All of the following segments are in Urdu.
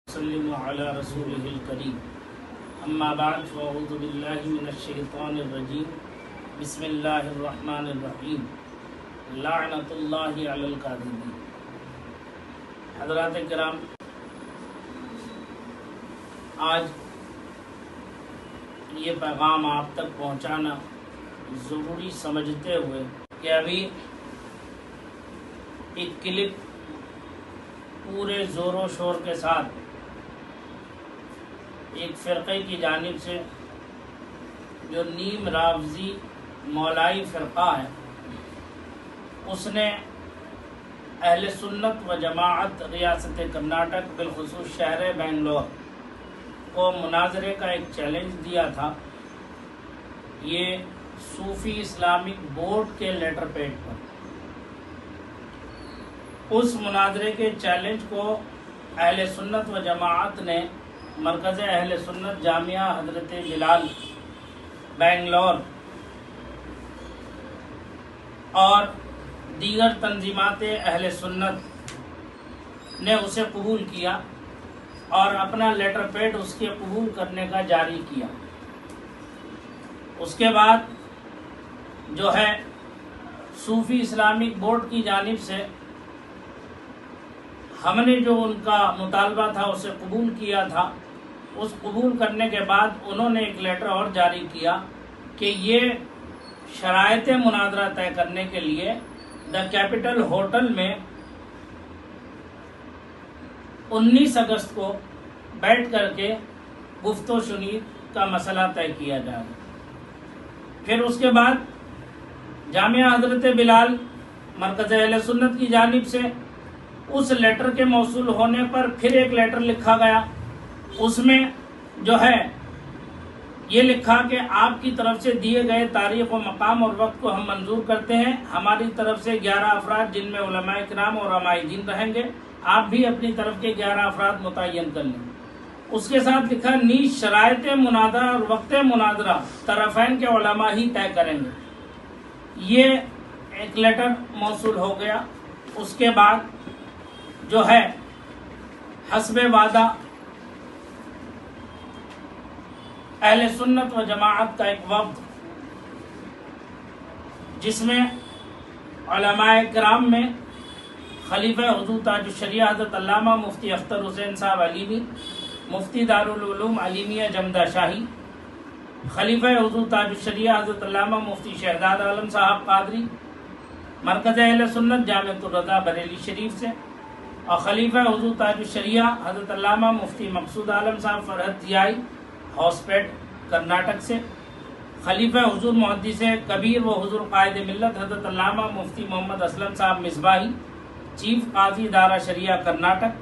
وسلم على رسوله الكريم اما بعد فاعوذ بالله من الشیطان الرجیم بسم اللہ الرحمن الرحیم لعنت اللہ علی الکاذبین۔ حضرات کرام، آج یہ پیغام آپ تک پہنچانا ضروری سمجھتے ہوئے کہ ابھی ایک کلپ پورے زور و شور کے ساتھ ایک فرقے کی جانب سے جو نیم رافضی مولائی فرقہ ہے، اس نے اہل سنت و جماعت ریاست کرناٹک بالخصوص شہر بنگلور کو مناظرے کا ایک چیلنج دیا تھا، یہ صوفی اسلامک بورڈ کے لیٹر پیڈ پر۔ اس مناظرے کے چیلنج کو اہل سنت و جماعت نے مرکز اہل سنت جامعہ حضرت بلال بنگلور اور دیگر تنظیمات اہل سنت نے اسے قبول کیا اور اپنا لیٹر پیڈ اس کے قبول کرنے کا جاری کیا۔ اس کے بعد جو ہے صوفی اسلامک بورڈ کی جانب سے ہم نے جو ان کا مطالبہ تھا اسے قبول کیا تھا۔ اس قبول کرنے کے بعد انہوں نے ایک لیٹر اور جاری کیا کہ یہ شرائط مناظرہ طے کرنے کے لیے دا کیپٹل ہوٹل میں 19 اگست کو بیٹھ کر کے گفت و شنید کا مسئلہ طے کیا جائے۔ پھر اس کے بعد جامعہ حضرت بلال مرکز اہل سنت کی جانب سے اس لیٹر کے موصول ہونے پر پھر ایک لیٹر لکھا گیا۔ اس میں جو ہے یہ لکھا کہ آپ کی طرف سے دیے گئے تاریخ و مقام اور وقت کو ہم منظور کرتے ہیں۔ ہماری طرف سے 11 افراد جن میں علماء کرام اور عمائدین رہیں گے، آپ بھی اپنی طرف کے 11 افراد متعین کر لیں۔ اس کے ساتھ لکھا نیز شرائط مناظرہ اور وقت مناظرہ طرفین کے علماء ہی طے کریں گے۔ یہ ایک لیٹر موصول ہو گیا۔ اس کے بعد جو ہے حسب وعدہ اہل سنت و جماعت کا ایک وفد، جس میں علماء کرام میں خلیفہ حضور تاج الشریعہ حضرت علامہ مفتی اختر حسین صاحب علیمی، مفتی دارالعلوم علیمیہ جمدہ شاہی، خلیفہ حضور تاج الشریعہ حضرت علامہ مفتی شہزاد عالم صاحب قادری مرکز اہل سنت جامعۃ الرضا بریلی شریف سے، اور خلیفہ حضور تاج الشریعہ حضرت علامہ مفتی مقصود عالم صاحب فرحت ضیائی ہاؤس پیٹ کرناٹک سے، خلیفہ حضور محدث کبیر و حضور قائد ملت حضرت علامہ مفتی محمد اسلم صاحب مصباحی چیف قاضی دارا شریعہ کرناٹک،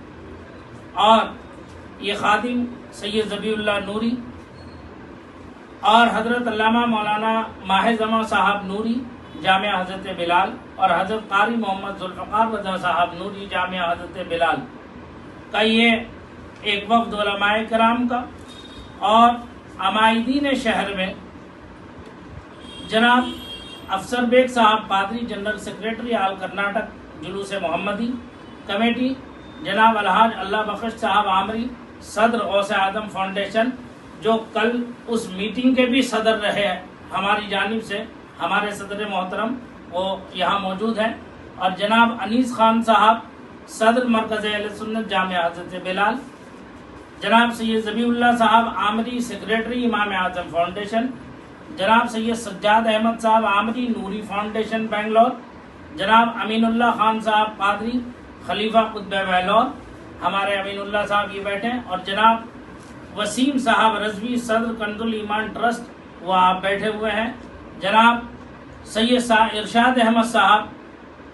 اور یہ خادم سید ذبیح اللہ نوری اور حضرت علامہ مولانا ماہ زماں صاحب نوری جامعہ حضرت بلال، اور حضرت قاری محمد ذوالفقار رضا صاحب نوری جامعہ حضرت بلال کا یہ ایک وفد علماء کرام کا، اور عمائدین شہر میں جناب افسر بیگ صاحب قادری جنرل سیکریٹری آل کرناٹک جلوس محمدی کمیٹی، جناب الحاج اللہ بخش صاحب عامری صدر غوث اعظم فاؤنڈیشن، جو کل اس میٹنگ کے بھی صدر رہے ہیں ہماری جانب سے، ہمارے صدر محترم وہ یہاں موجود ہیں، اور جناب انیس خان صاحب صدر مرکز اہل سنت جامعہ حضرت بلال، جناب سید ذبیح اللہ صاحب عامری سیکریٹری امام اعظم فاؤنڈیشن، جناب سید سجاد احمد صاحب عامری نوری فاؤنڈیشن بنگلور، جناب امین اللہ خان صاحب قادری خلیفہ قطب بہلور، ہمارے امین اللہ صاحب یہ بیٹھے ہیں، اور جناب وسیم صاحب رضوی صدر کنز الایمان ٹرسٹ وہ آپ بیٹھے ہوئے ہیں، جناب سید ارشاد احمد صاحب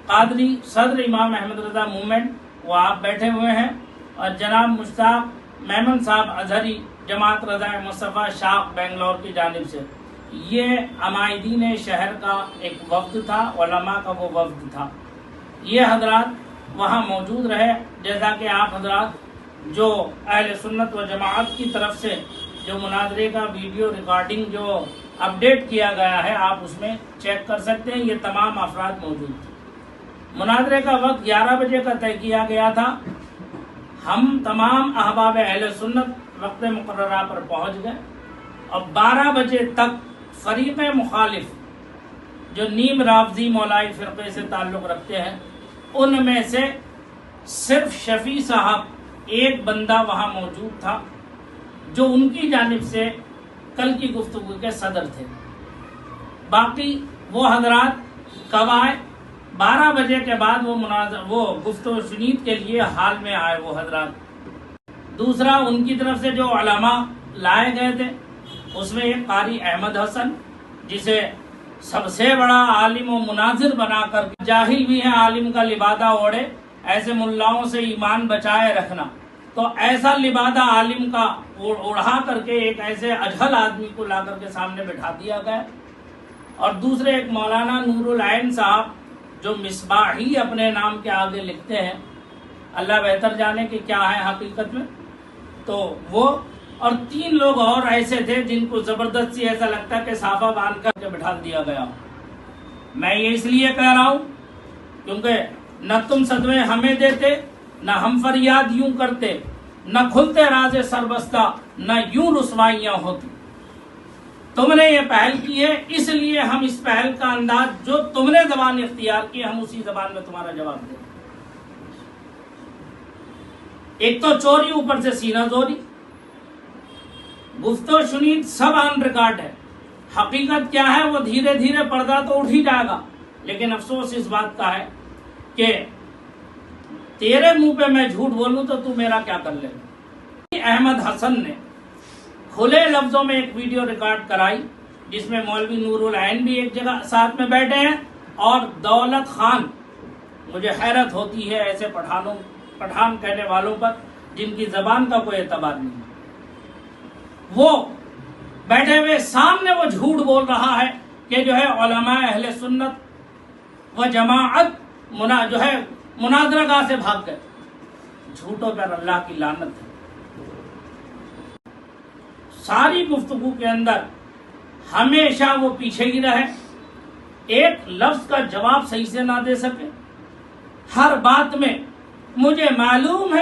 قادری صدر امام احمد رضا موومنٹ وہ آپ بیٹھے ہوئے ہیں، اور جناب مشتاق میمن صاحب اظہری جماعت رضا مصطفیٰ شاخ بنگلور کی جانب سے۔ یہ عمائدین شہر کا ایک وفد تھا، علماء کا وہ وفد تھا۔ یہ حضرات وہاں موجود رہے، جیسا کہ آپ حضرات جو اہل سنت و جماعت کی طرف سے جو مناظرے کا ویڈیو ریکارڈنگ جو اپڈیٹ کیا گیا ہے آپ اس میں چیک کر سکتے ہیں، یہ تمام افراد موجود تھے۔ مناظرے کا وقت 11 بجے کا طے کیا گیا تھا۔ ہم تمام احباب اہل سنت وقت مقررہ پر پہنچ گئے اور 12 بجے تک فریق مخالف جو نیم رافضی مولائی فرقے سے تعلق رکھتے ہیں ان میں سے صرف شفیع صاحب ایک بندہ وہاں موجود تھا جو ان کی جانب سے کل کی گفتگو کے صدر تھے. باقی وہ حضرات کب آئے؟ 12 بجے کے بعد وہ گفتگو شنید کے لیے حال میں آئے وہ حضرات. دوسرا ان کی طرف سے جو علماء لائے گئے تھے اس میں ایک قاری احمد حسن جسے سب سے بڑا عالم و مناظر بنا کر جاہل بھی ہے عالم کا لبادہ اوڑھے، ایسے ملاؤں سے ایمان بچائے رکھنا. تو ایسا لبادہ عالم کا اڑھا کر کے ایک ایسے اجہل آدمی کو لا کر کے سامنے بٹھا دیا گیا. اور دوسرے ایک مولانا نور العین صاحب جو مصباحی اپنے نام کے آگے لکھتے ہیں، اللہ بہتر جانے کہ کیا ہے حقیقت میں، تو وہ اور 3 لوگ اور ایسے تھے جن کو زبردستی ایسا لگتا ہے کہ صافہ باندھ کر کے بٹھا دیا گیا. میں یہ اس لیے کہہ رہا ہوں کیونکہ نہ تم صدمے ہمیں دیتے، نہ ہم فریاد یوں کرتے، نہ کھلتے راز سربستہ، نہ یوں رسوائیاں ہوتی. تم نے یہ پہل کی ہے، اس لیے ہم اس پہل کا انداز جو تم نے زبان اختیار کی ہم اسی زبان میں تمہارا جواب دیں. ایک تو چوری، اوپر سے سینہ زوری. گفتگو شنید سب آن ریکارڈ ہے. حقیقت کیا ہے وہ دھیرے دھیرے پردہ تو اٹھ ہی جائے گا، لیکن افسوس اس بات کا ہے کہ تیرے منہ پہ میں جھوٹ بولوں تو میرا کیا کر لے گا. احمد حسن نے کھلے لفظوں میں ایک ویڈیو ریکارڈ کرائی جس میں مولوی نور العین بھی ایک جگہ ساتھ میں بیٹھے ہیں اور دولت خان. مجھے حیرت ہوتی ہے ایسے پٹھان کہنے والوں پر جن کی زبان کا کوئی اعتبار نہیں. وہ بیٹھے ہوئے سامنے وہ جھوٹ بول رہا ہے کہ جو ہے علماء اہل سنت و جماعت جو ہے مناظرہ گاہ سے بھاگ گئے. جھوٹوں پر اللہ کی لعنت ہے. ساری گفتگو کے اندر ہمیشہ وہ پیچھے ہی رہے، ایک لفظ کا جواب صحیح سے نہ دے سکے. ہر بات میں مجھے معلوم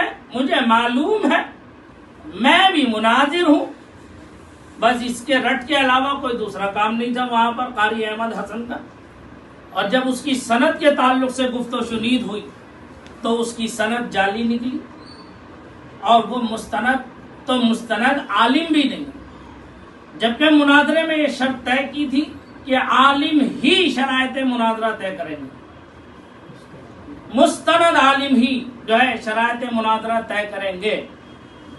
ہے میں بھی مناظر ہوں، بس اس کے رٹ کے علاوہ کوئی دوسرا کام نہیں تھا وہاں پر قاری احمد حسن کا. اور جب اس کی سند کے تعلق سے گفتگو شنید ہوئی تو اس کی سند جعلی نکلی اور وہ مستند عالم بھی نہیں، جبکہ مناظرے میں یہ شرط طے کی تھی کہ عالم ہی شرائط مناظرہ طے کریں گے. مستند عالم ہی جو ہے شرائط مناظرہ طے کریں گے.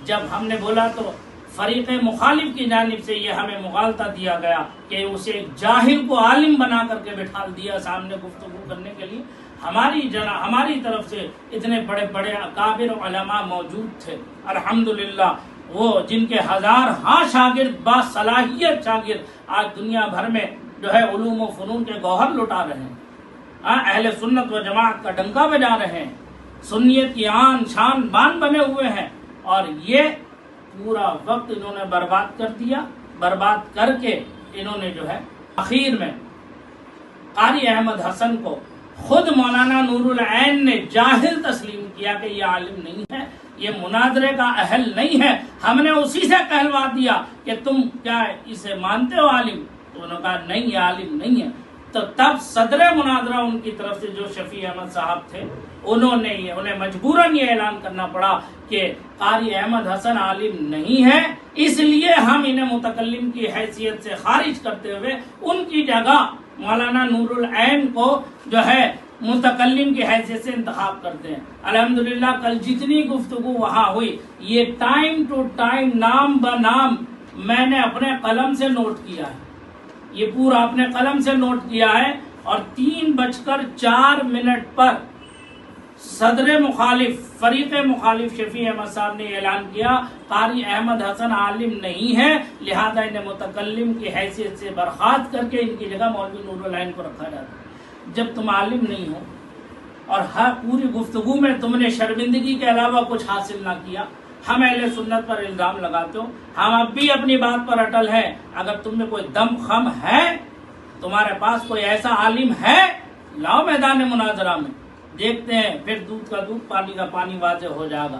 جب ہم نے بولا تو فریق مخالف کی جانب سے یہ ہمیں مغالطہ دیا گیا کہ اسے ایک جاہل کو عالم بنا کر کے بٹھا دیا سامنے گفتگو کرنے کے لیے. ہماری طرف سے اتنے بڑے بڑے اکابر علماء موجود تھے الحمدللہ، وہ جن کے ہزار شاگرد باصلاحیت شاگرد آج دنیا بھر میں جو ہے علوم و فنون کے گوہر لٹا رہے ہیں، اہل سنت و جماعت کا ڈنکا بجا رہے ہیں، سنیت کی آن شان بان بنے ہوئے ہیں. اور یہ پورا وقت انہوں نے برباد کر دیا. برباد کر کے انہوں نے جو ہے اخیر میں قاری احمد حسن کو خود مولانا نور العین نے جاہل تسلیم کیا کہ یہ عالم نہیں ہے، یہ مناظرے کا اہل نہیں ہے. ہم نے اسی سے کہلوا دیا کہ تم کیا اسے مانتے ہو عالم؟ تو انہوں نے کہا نہیں، یہ عالم نہیں ہے. تو تب صدر مناظرہ ان کی طرف سے جو شفیع احمد صاحب تھے انہیں مجبوراً یہ اعلان کرنا پڑا کہ قاری احمد حسن عالم نہیں ہے، اس لیے ہم انہیں متکلم کی حیثیت سے خارج کرتے ہوئے ان کی جگہ مولانا نور العین کو جو ہے متکلم کی حیثیت سے انتخاب کرتے ہیں. الحمدللہ کل جتنی گفتگو وہاں ہوئی یہ ٹائم ٹو ٹائم نام بنام میں نے اپنے قلم سے نوٹ کیا ہے، یہ پورا اپنے قلم سے نوٹ کیا ہے. اور 3:04 پر صدر مخالف فریق مخالف شفیع احمد صاحب نے اعلان کیا قاری احمد حسن عالم نہیں ہے، لہذا انہیں متکلم کی حیثیت سے برخاست کر کے ان کی جگہ مولوی نور العین کو رکھا جاتا ہے. جب تم عالم نہیں ہو اور ہر پوری گفتگو میں تم نے شرمندگی کے علاوہ کچھ حاصل نہ کیا، ہم اہل سنت پر الزام لگاتے ہو. ہم اب بھی اپنی بات پر اٹل ہیں. اگر تم میں کوئی دم خم ہے، تمہارے پاس کوئی ایسا عالم ہے، لاؤ میدان مناظرہ میں، دیکھتے ہیں، پھر دودھ کا دودھ پانی کا پانی واضح ہو جائے گا.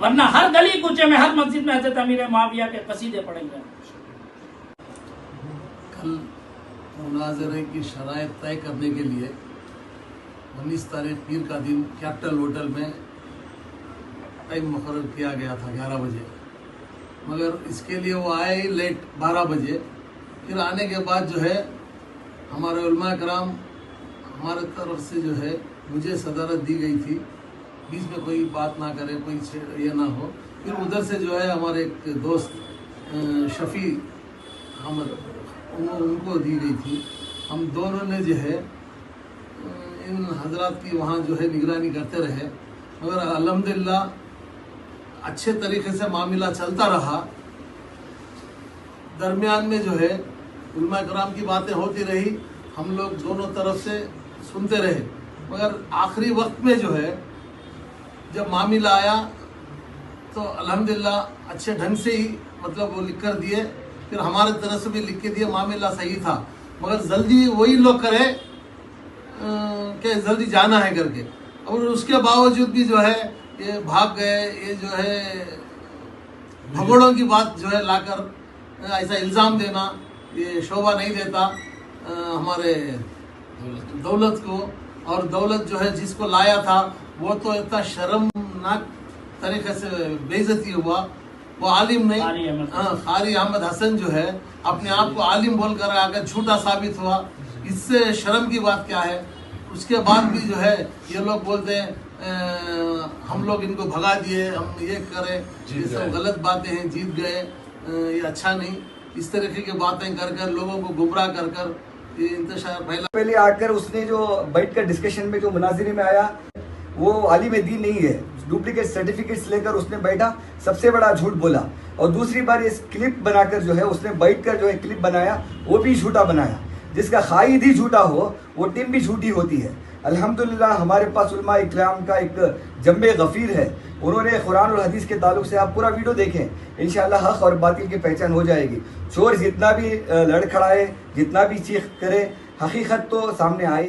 ورنہ ہر گلی کوچے میں ہر مسجد میں حضرت امیر معاویہ کے قصیدے پڑھیں گے. کل مناظرے کی شرائط طے کرنے کے لیے 19 تاریخ پیر کا دن کیپٹل ہوٹل میں ٹائم مقرر کیا گیا تھا 11 بجے، مگر اس کے لیے وہ آئے ہی لیٹ 12 بجے. پھر آنے کے بعد جو ہے ہمارے علماء کرام ہمارے طرف سے جو ہے مجھے صدارت دی گئی تھی، بیچ میں کوئی بات نہ کرے، کوئی یہ نہ ہو. پھر ادھر سے جو ہے ہمارے ایک دوست شفیع احمد ان کو دی گئی تھی. ہم دونوں نے جو ہے ان حضرات کی وہاں جو ہے نگرانی کرتے رہے، مگر الحمدللہ اچھے طریقے سے معاملہ چلتا رہا. درمیان میں جو ہے علماء کرام کی باتیں ہوتی رہی، ہم لوگ دونوں طرف سے سنتے رہے، مگر آخری وقت میں جو ہے جب معاملہ آیا تو الحمدللہ اچھے ڈھنگ سے ہی مطلب وہ لکھ کر دیے. پھر ہمارے طرف سے بھی لکھ کے دیے، معاملہ صحیح تھا، مگر جلدی وہی لوگ کرے کہ جلدی جانا ہے کر کے، اور اس کے باوجود بھی جو ہے یہ بھاگ گئے. یہ جو ہے بھگوڑوں کی بات جو ہے لا کر ایسا الزام دینا، یہ شعبہ نہیں دیتا ہمارے دولت کو. اور دولت جو ہے جس کو لایا تھا وہ تو اتنا شرمناک طریقے سے بے عزتی ہوا. وہ عالم نہیں، قاری احمد حسن جو ہے اپنے آپ کو عالم بول کر آ کر جھوٹا ثابت ہوا. اس سے شرم کی بات کیا ہے؟ اس کے بعد بھی جو ہے یہ لوگ بولتے ہیں ہم لوگ ان کو بھگا دیے، ہم یہ کرے، یہ سب غلط باتیں ہیں، جیت گئے، یہ اچھا نہیں. اس طریقے کی باتیں کر کر لوگوں کو گمراہ کر کر یہ انتشار پھیلا. پہلے آ کر اس نے جو بیٹھ کر ڈسکشن میں جو مناظرے میں آیا وہ عالم دین نہیں ہے، ڈپلیکیٹ سرٹیفکیٹس لے کر اس نے بیٹھا، سب سے بڑا جھوٹ بولا. اور دوسری بار اس کلپ بنا کر جو ہے اس نے بیٹھ کر جو ہے کلپ بنایا، وہ بھی جھوٹا بنایا. جس کا قائد ہی جھوٹا ہو وہ ٹیم بھی جھوٹی ہوتی ہے. الحمدللہ ہمارے پاس علماء اکرام کا ایک جنب غفیر ہے، انہوں نے قرآن اور حدیث کے تعلق سے آپ پورا ویڈیو دیکھیں، انشاءاللہ حق اور باطل کی پہچان ہو جائے گی. چور جتنا بھی لڑکھڑائے، جتنا بھی چیخ کرے، حقیقت تو سامنے آئے.